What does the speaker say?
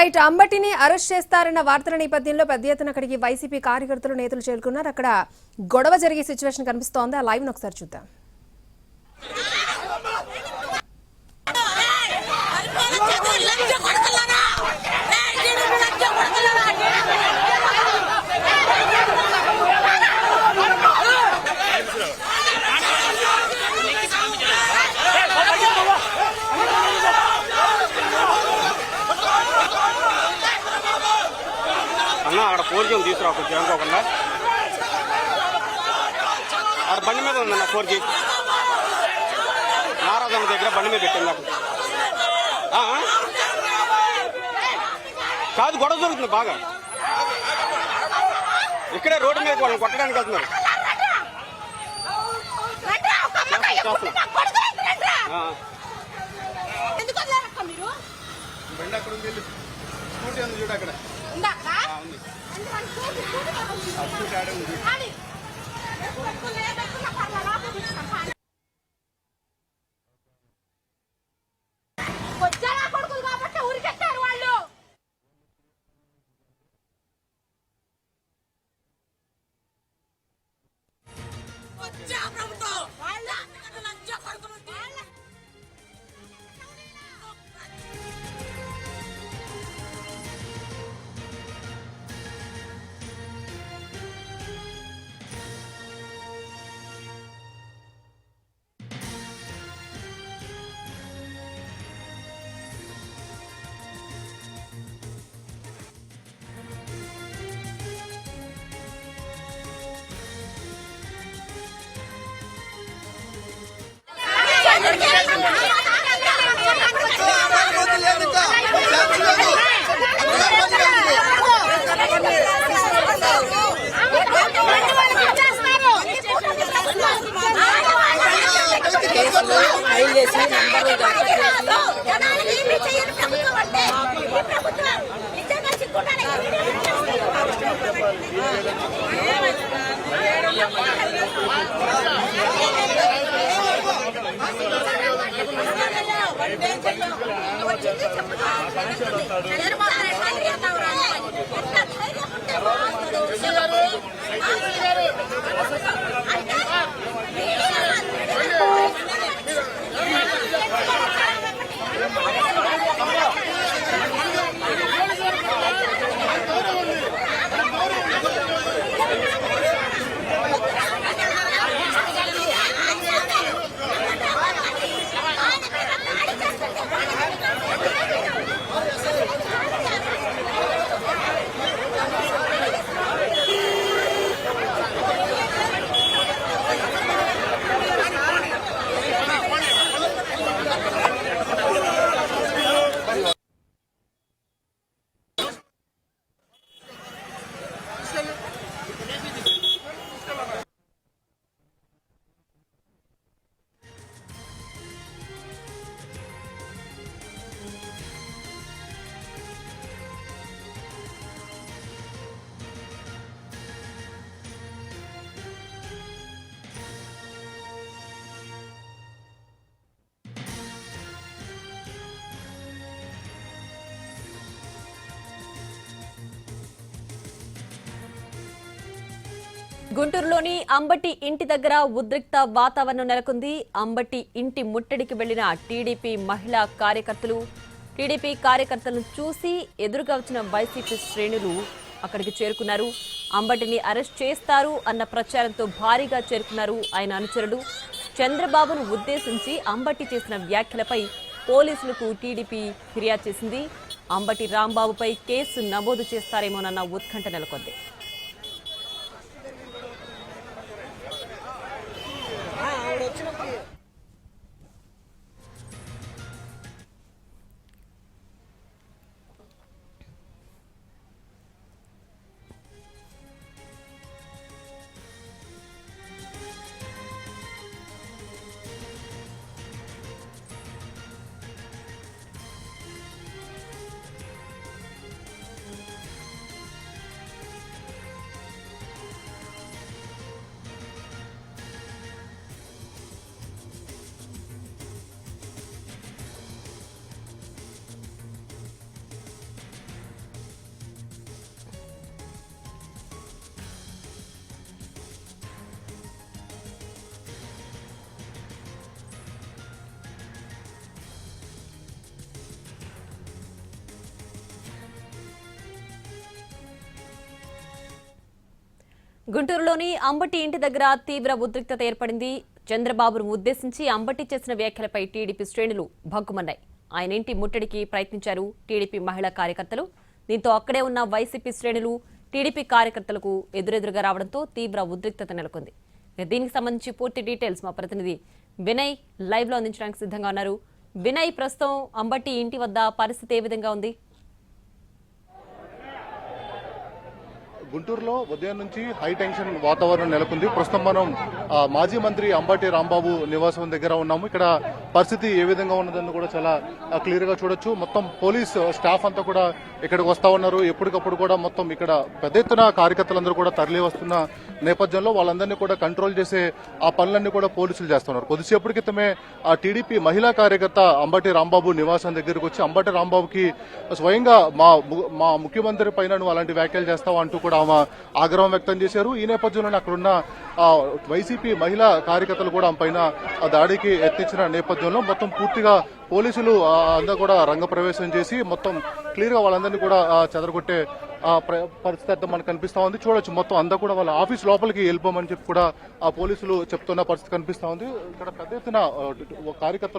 Right అంబటిని arrest చేస్తారన్న వార్తల నేపథ్యంలో పెద్ద ఎత్తున అక్కడికి వైసీపీ కార్యకర్తలు నేతలు చేరుకున్నారు. అక్కడ గొడవ జరిగే సిచ్యువేషన్ కనిపిస్తోంది. ఆ లైవ్ ను ఒకసారి చూద్దాం. అక్కడ ఫోర్జీ తీసుకురా కొంచెం అనుకోకుండా అక్కడ బండి మీద ఉందన్న ఫోర్జీ నారాజమ్మ దగ్గర బండి మీద పెట్టింది నాకు కాదు గొడవ జరుగుతుంది బాగా ఇక్కడే రోడ్డు మీద వాళ్ళని కొట్టడానికి వెళ్తున్నారు. చూడు అక్కడ గుంటూరులోని అంబటి ఇంటి దగ్గర ఉద్రిక్త వాతావరణం నెలకొంది. అంబటి ఇంటి ముట్టడికి వెళ్లిన టీడీపీ మహిళా కార్యకర్తలు టీడీపీ కార్యకర్తలను చూసి ఎదురుగా వచ్చిన వైసీపీ శ్రేణులు అక్కడికి చేరుకున్నారు. అంబటిని అరెస్ట్ చేస్తారు అన్న ప్రచారంతో భారీగా చేరుకున్నారు ఆయన అనుచరులు. చంద్రబాబును ఉద్దేశించి అంబటి చేసిన వ్యాఖ్యలపై పోలీసులకు టీడీపీ ఫిర్యాదు చేసింది. అంబటి రాంబాబుపై కేసు నమోదు చేస్తారేమోనన్న ఉత్కంఠ నెలకొంది. గుంటూరులోని అంబటి ఇంటి దగ్గర తీవ్ర ఉద్రిక్తత ఏర్పడింది. చంద్రబాబును ఉద్దేశించి అంబటి చేసిన వ్యాఖ్యలపై టీడీపీ శ్రేణులు భగ్గుమన్నాయి. ఆయన ఇంటి ముట్టడికి ప్రయత్నించారు టీడీపీ మహిళా కార్యకర్తలు. దీంతో అక్కడే ఉన్న వైసీపీ శ్రేణులు టీడీపీ కార్యకర్తలకు ఎదురెదురుగా రావడంతో తీవ్ర ఉద్రిక్తత నెలకొంది. దీనికి సంబంధించి పూర్తి డీటెయిల్స్ మా ప్రతినిధి వినయ్ లైవ్ లో అందించడానికి సిద్ధంగా ఉన్నారు. వినయ్, ప్రస్తుతం అంబటి ఇంటి వద్ద పరిస్థితి ఏ విధంగా ఉంది? గుంటూరులో ఉదయం నుంచి హై టెన్షన్ వాతావరణం నెలకొంది. ప్రస్తుతం మనం మాజీ మంత్రి అంబటి రాంబాబు నివాసం దగ్గర ఉన్నాము. ఇక్కడ పరిస్థితి ఏ విధంగా ఉన్నదని కూడా చాలా క్లియర్ గా చూడొచ్చు. మొత్తం పోలీస్ స్టాఫ్ అంతా కూడా ఇక్కడికి వస్తా ఉన్నారు. ఎప్పటికప్పుడు కూడా మొత్తం ఇక్కడ పెద్ద ఎత్తున కార్యకర్తలందరూ కూడా తరలి వస్తున్న నేపథ్యంలో వాళ్ళందరినీ కూడా కంట్రోల్ చేసే ఆ పనులన్నీ కూడా పోలీసులు చేస్తున్నారు. కొద్దిసేపటి క్రితమే ఆ టీడీపీ మహిళా కార్యకర్త అంబటి రాంబాబు నివాసం దగ్గరకు వచ్చి అంబటి రాంబాబుకి స్వయంగా మా ముఖ్యమంత్రి పైన నువ్వు అలాంటి వ్యాఖ్యలు చేస్తావు అంటూ కూడా ఆమె ఆగ్రహం వ్యక్తం చేశారు. ఈ నేపథ్యంలోనే అక్కడున్న వైసీపీ మహిళా కార్యకర్తలు కూడా ఆమె పైన దాడికి యత్నించిన నేపథ్యంలో మొత్తం పూర్తిగా పోలీసులు అందరూ కూడా రంగప్రవేశం చేసి మొత్తం క్లియర్ గా వాళ్ళందరినీ కూడా చెదరగొట్టే పరిస్థితి మనకు కనిపిస్తా ఉంది. చూడొచ్చు మొత్తం అంతా కూడా వాళ్ళ ఆఫీస్ లోపలికి వెళ్ళిపోమని చెప్పి కూడా ఆ పోలీసులు చెప్తున్న పరిస్థితి కనిపిస్తా ఉంది. ఇక్కడ పెద్ద ఎత్తున కార్యకర్తలు